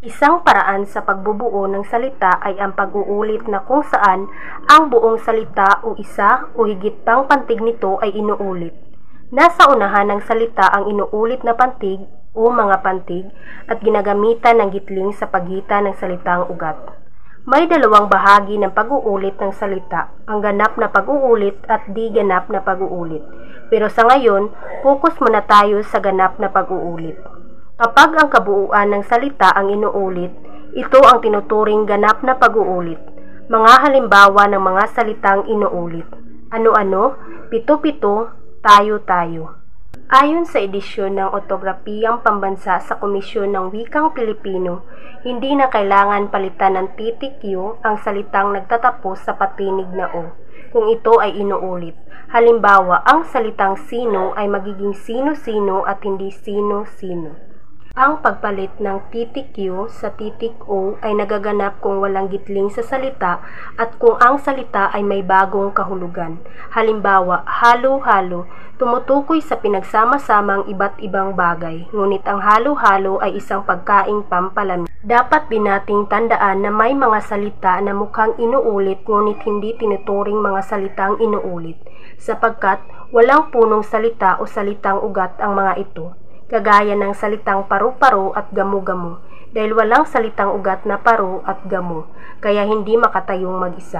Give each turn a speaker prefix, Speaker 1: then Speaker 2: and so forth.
Speaker 1: Isang paraan sa pagbubuo ng salita ay ang pag-uulit na kung saan ang buong salita o isa o higit pang pantig nito ay inuulit. Nasa unahan ng salita ang inuulit na pantig o mga pantig at ginagamitan ng gitling sa pagitan ng salitang ugat. May dalawang bahagi ng pag-uulit ng salita, ang ganap na pag-uulit at di ganap na pag-uulit. Pero sa ngayon, focus muna tayo sa ganap na pag-uulit. Kapag ang kabuuan ng salita ang inuulit, ito ang tinuturing ganap na pag-uulit. Mga halimbawa ng mga salitang inuulit. Ano-ano, pito-pito, tayo-tayo. Ayon sa edisyon ng Ortografiyang Pambansa sa Komisyon ng Wikang Pilipino, hindi na kailangan palitan ng titik Q ang salitang nagtatapos sa patinig na O kung ito ay inuulit. Halimbawa, ang salitang sino ay magiging sino-sino at hindi sino-sino. Ang pagpalit ng titik Q sa titik O ay nagaganap kung walang gitling sa salita at kung ang salita ay may bagong kahulugan. Halimbawa, halo-halo, tumutukoy sa pinagsama-samang iba't ibang bagay, ngunit ang halo-halo ay isang pagkaing pampalamig. Dapat din nating tandaan na may mga salita na mukhang inuulit ngunit hindi tinuturing mga salitang inuulit, sapagkat walang punong salita o salitang ugat ang mga ito. Kagaya ng salitang paru-paro at gamu-gamu, dahil walang salitang ugat na paro at gamu, kaya hindi makatayong mag-isa.